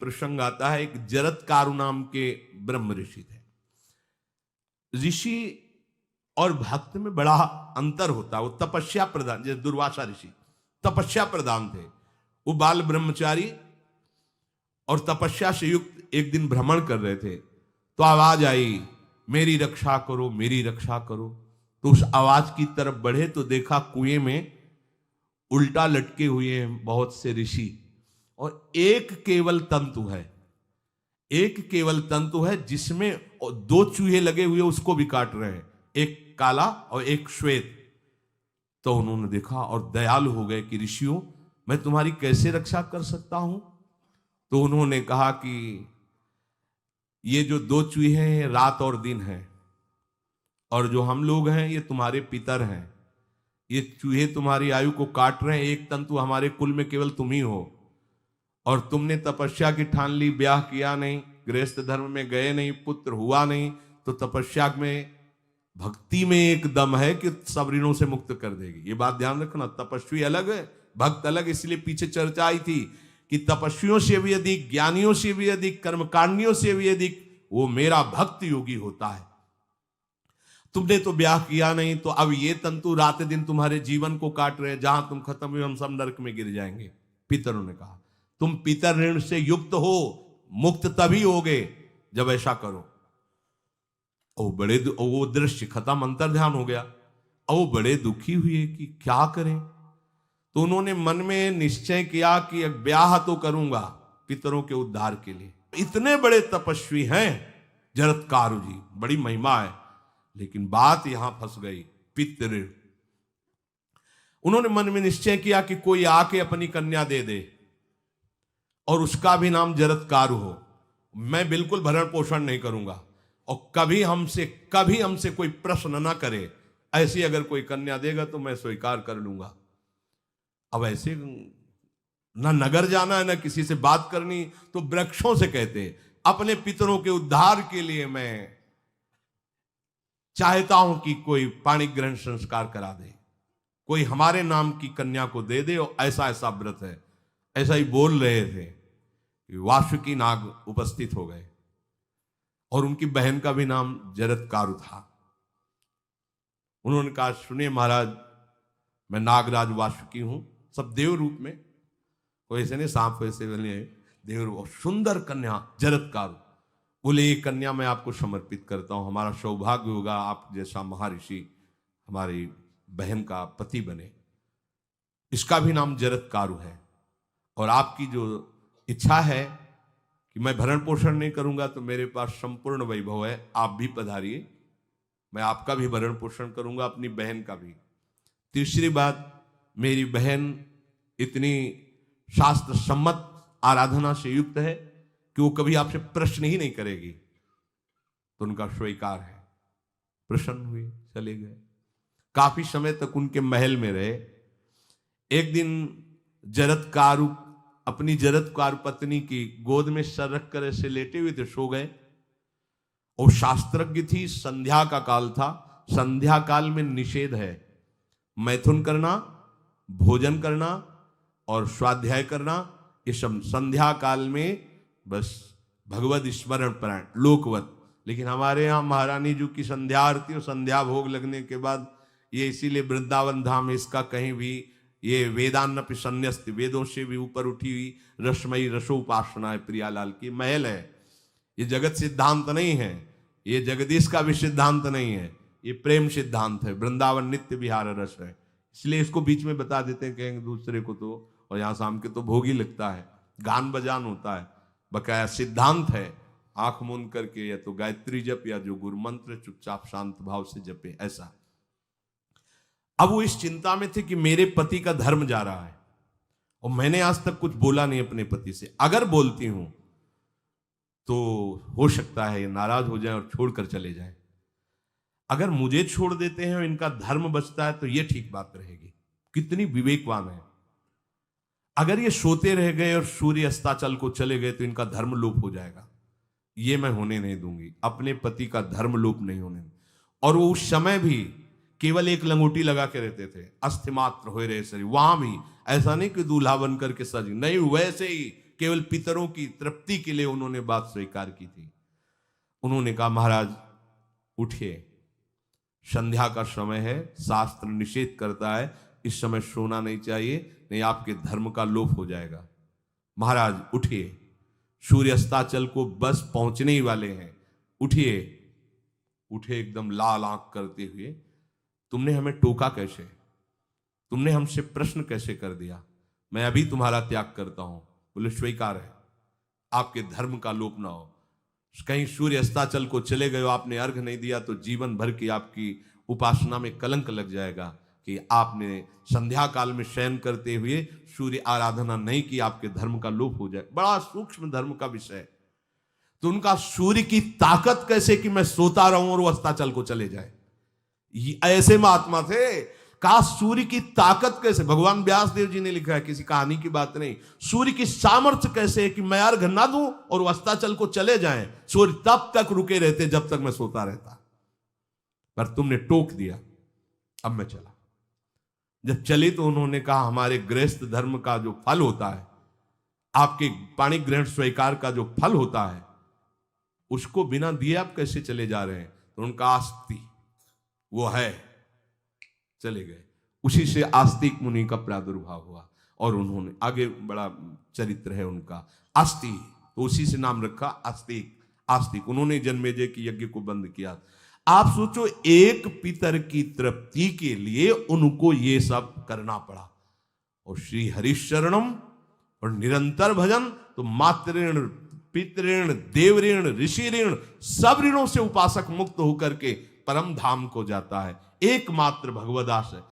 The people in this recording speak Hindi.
प्रसंग आता है, एक जरत्कारु नाम के ब्रह्म ऋषि थे। ऋषि और भक्त में बड़ा अंतर होता है। वो तपस्या प्रधान, जैसे दुर्वासा ऋषि तपस्या प्रधान थे, वो बाल ब्रह्मचारी और तपस्या से युक्त एक दिन भ्रमण कर रहे थे, तो आवाज आई, मेरी रक्षा करो, मेरी रक्षा करो। तो उस आवाज की तरफ बढ़े तो देखा कुएं में उल्टा लटके हुए हैं बहुत से ऋषि, और एक केवल तंतु है, एक केवल तंतु है जिसमें दो चूहे लगे हुए उसको भी काट रहे हैं, एक काला और एक श्वेत। तो उन्होंने देखा और दयालु हो गए कि ऋषियों, मैं तुम्हारी कैसे रक्षा कर सकता हूं। तो उन्होंने कहा कि ये जो दो चूहे हैं रात और दिन हैं, और जो हम लोग हैं ये तुम्हारे पितर हैं। ये चूहे तुम्हारी आयु को काट रहे हैं, एक तंतु हमारे कुल में केवल तुम ही हो, और तुमने तपस्या की ठान ली, ब्याह किया नहीं, गृहस्थ धर्म में गए नहीं, पुत्र हुआ नहीं, तो तपस्या में भक्ति में एक दम है कि सब ऋणों से मुक्त कर देगी। ये बात ध्यान रखना, तपस्वी अलग है, भक्त अलग। इसलिए पीछे चर्चा आई थी कि तपस्वियों से भी अधिक, ज्ञानियों से भी अधिक, कर्मकांडियों से भी अधिक वो मेरा भक्त योगी होता है। तुमने तो ब्याह किया नहीं, तो अब ये तंतु रात दिन तुम्हारे जीवन को काट रहे हैं, जहां तुम खत्म हुए हम सब नरक में गिर जाएंगे। पितरों ने कहा, तुम पितर ऋण से युक्त हो, मुक्त तभी होगे जब ऐसा करो। वो दृश्य खत्म, अंतर ध्यान हो गया। वो बड़े दुखी हुए कि क्या करें। तो उन्होंने मन में निश्चय किया कि ब्याह तो करूंगा पितरों के उद्धार के लिए। इतने बड़े तपस्वी हैं जरत्कारु जी, बड़ी महिमा है, लेकिन बात यहां फंस गई, पितृ। उन्होंने मन में निश्चय किया कि कोई आके अपनी कन्या दे दे और उसका भी नाम जरत्कारु हो। मैं बिल्कुल भरण पोषण नहीं करूंगा, और कभी हमसे कोई प्रश्न ना करे। ऐसी अगर कोई कन्या देगा तो मैं स्वीकार कर लूंगा। अब ऐसे ना नगर जाना है ना किसी से बात करनी, तो वृक्षों से कहते अपने पितरों के उद्धार के लिए मैं चाहता हूं कि कोई पाणी ग्रहण संस्कार करा दे, कोई हमारे नाम की कन्या को दे दे, और ऐसा ऐसा व्रत है। ऐसा ही बोल रहे थे, वासुकी नाग उपस्थित हो गए, और उनकी बहन का भी नाम जरत्कारु था। उन्होंने कहा, सुनिए महाराज, मैं नागराज वासुकी हूं, सब देव रूप में, कोई ऐसे नहीं सांप वैसे बने, देव रूप, और सुंदर कन्या जरत्कारु। बोले, ये कन्या मैं आपको समर्पित करता हूं, हमारा सौभाग्य होगा आप जैसा महर्षि हमारी बहन का पति बने। इसका भी नाम जरत्कारु है, और आपकी जो इच्छा है कि मैं भरण पोषण नहीं करूंगा, तो मेरे पास संपूर्ण वैभव है, आप भी पधारिए, मैं आपका भी भरण पोषण करूंगा, अपनी बहन का भी। तीसरी बात, मेरी बहन इतनी शास्त्र सम्मत आराधना से युक्त है कि वो कभी आपसे प्रश्न ही नहीं करेगी, तो उनका स्वीकार है। प्रसन्न हुए, चले गए। काफी समय तक उनके महल में रहे। एक दिन जरत्कारु अपनी जरत्कारु पत्नी की गोद में सर रख कर ऐसे लेटे हुए थे, सो गए। और शास्त्रज्ञ थी, संध्या का काल था। संध्या काल में निषेध है मैथुन करना, भोजन करना और स्वाध्याय करना, ये सब संध्या काल में बस भगवत स्मरण परायण लोकवत। लेकिन हमारे यहाँ महारानी जी की संध्या आरती और संध्या भोग लगने के बाद ये, इसीलिए वृंदावन धाम इसका कहीं भी ये वेदान्नपि संन्यस्त, वेदों से भी ऊपर उठी हुई रसमयी रसोपासना है, प्रियालाल की महल है। ये जगत सिद्धांत नहीं है, ये जगदीश का भी सिद्धांत नहीं है, ये प्रेम सिद्धांत है। वृंदावन नित्य विहार रस है, इसलिए इसको बीच में बता देते हैं, कहेंगे दूसरे को तो, और यहाँ शाम के तो भोग ही लगता है, गान बजान होता है, बकाया सिद्धांत है। आंख मूंद करके या तो गायत्री जप या जो गुरु मंत्र चुपचाप शांत भाव से जपे, ऐसा। अब वो इस चिंता में थे कि मेरे पति का धर्म जा रहा है, और मैंने आज तक कुछ बोला नहीं अपने पति से, अगर बोलती हूं तो हो सकता है ये नाराज हो जाए और छोड़कर चले जाए। अगर मुझे छोड़ देते हैं और इनका धर्म बचता है तो ये ठीक बात रहेगी। कितनी विवेकवान है। अगर ये सोते रह गए और सूर्य अस्ताचल को चले गए तो इनका धर्म लोप हो जाएगा, ये मैं होने नहीं दूंगी, अपने पति का धर्म लोप नहीं होने। और वो उस समय भी केवल एक लंगोटी लगा के रहते थे, अस्थिमात्र हो रहे शरीर। वहां भी ऐसा नहीं कि दूल्हा बन करके सज, नहीं, वैसे ही केवल पितरों की तृप्ति के लिए उन्होंने बात स्वीकार की थी। उन्होंने कहा महाराज उठिए, संध्या का समय है, शास्त्र निषेध करता है इस समय सोना नहीं चाहिए, नहीं आपके धर्म का लोप हो जाएगा। महाराज उठिए, सूर्य अस्ताचल को बस पहुंचने ही वाले हैं, उठिए। उठे एकदम लाल आंख करते हुए, तुमने हमें टोका कैसे, तुमने हमसे प्रश्न कैसे कर दिया, मैं अभी तुम्हारा त्याग करता हूं। बोले स्वीकार है, आपके धर्म का लोप ना हो। कहीं सूर्य अस्ताचल को चले गए, आपने अर्घ नहीं दिया तो जीवन भर की आपकी उपासना में कलंक लग जाएगा कि आपने संध्या काल में शयन करते हुए सूर्य आराधना नहीं की, आपके धर्म का लोप हो जाए। बड़ा सूक्ष्म धर्म का विषय। तो उनका सूर्य की ताकत कैसे कि मैं सोता रहूं और वो अस्ताचल को चले जाए, ऐसे महात्मा थे। का सूर्य की ताकत कैसे, भगवान व्यास देव जी ने लिखा है, किसी कहानी की बात नहीं। सूर्य की सामर्थ्य कैसे है कि मैं अर्घ ना दूं और अस्ताचल को चले जाएं, सूर्य तब तक रुके रहते जब तक मैं सोता रहता, पर तुमने टोक दिया, अब मैं चला। जब चले तो उन्होंने कहा हमारे गृहस्थ धर्म का जो फल होता है, आपके पाणी ग्रहण स्वीकार का जो फल होता है, उसको बिना दिए आप कैसे चले जा रहे हैं। तो उनका आस्ति वो है, चले गए। उसी से आस्तिक मुनि का प्रादुर्भाव हुआ और उन्होंने आगे बड़ा चरित्र है उनका, आस्ति, तो उसी से नाम रखा आस्तिक। आस्तिक उन्होंने जन्मेजय की यज्ञ को बंद किया। आप सोचो, एक पितर की तृप्ति के लिए उनको ये सब करना पड़ा। और श्री हरिशरणम और निरंतर भजन, तो मातृण पितृण देवऋण ऋषि ऋण सब ऋणों से उपासक मुक्त होकर के परम धाम को जाता है। एकमात्र भगवदास है।